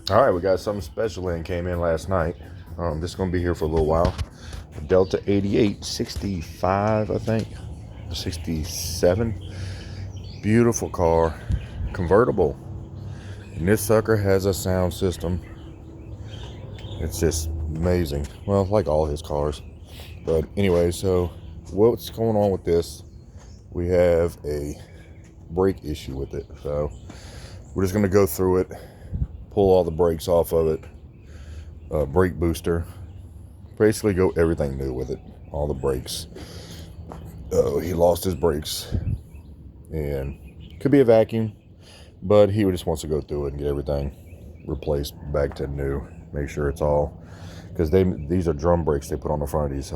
All right, we got something special in. Came in last night. This is gonna be here for a little while. A Delta 88 65, I think, 67. Beautiful car, convertible. And this sucker has a sound system. It's just amazing. Well, like all his cars. But anyway, so what's going on with this? We have a brake issue with it. So we're just gonna go through it, pull all the brakes off of it, brake booster, basically go everything new with it, all the brakes. He lost his brakes, and could be a vacuum, but he just wants to go through it and get everything replaced back to new, make sure it's all, because these are drum brakes they put on the front of these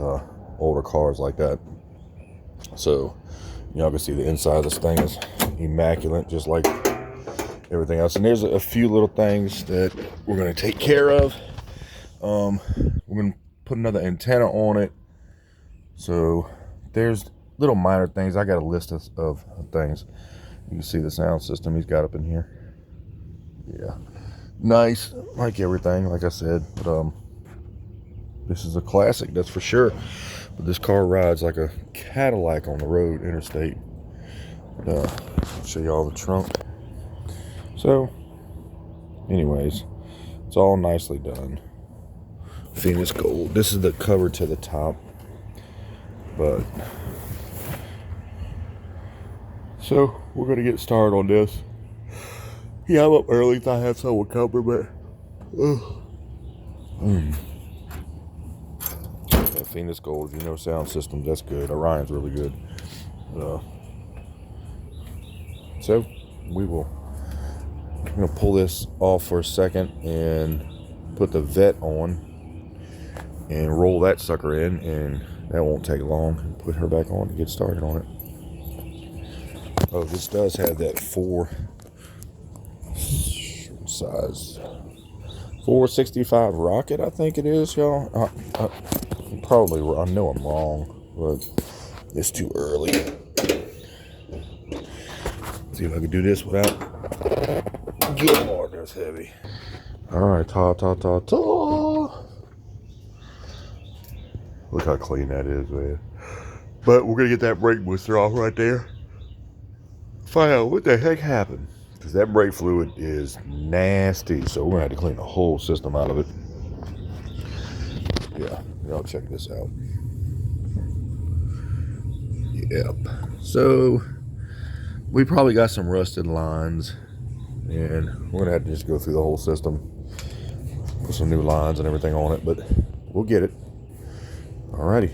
older cars like that. So y'all can see the inside of this thing is immaculate, just like everything else. And there's a few little things that we're going to take care of. We're going to put another antenna on it. So there's little minor things. I got a list of things. You can see the sound system he's got up in here. Yeah, nice, like everything, like I said. But this is a classic, that's for sure. But this car rides like a Cadillac on the road, interstate. I'll show you all the trunk. So, anyways, it's all nicely done. Phoenix Gold. This is the cover to the top. But, so, we're going to get started on this. Yeah, I'm up early. Thought I had someone cover, but... Yeah, Phoenix Gold, you know, sound systems, that's good. Orion's really good. So, we will... I'm going to pull this off for a second and put the vet on and roll that sucker in, and that won't take long. Put her back on to get started on it. Oh, this does have that 465 rocket, I think it is, y'all. Probably, I know I'm wrong, but it's too early. See if I can do this without... Good Lord, that's heavy. All right, ta. Look how clean that is, man. But we're gonna get that brake booster off right there. Find out what the heck happened, because that brake fluid is nasty. So we're gonna have to clean the whole system out of it. Yeah, y'all check this out. Yep. So we probably got some rusted lines, and we're gonna have to just go through the whole system, put some new lines and everything on it, but we'll get it. Alrighty.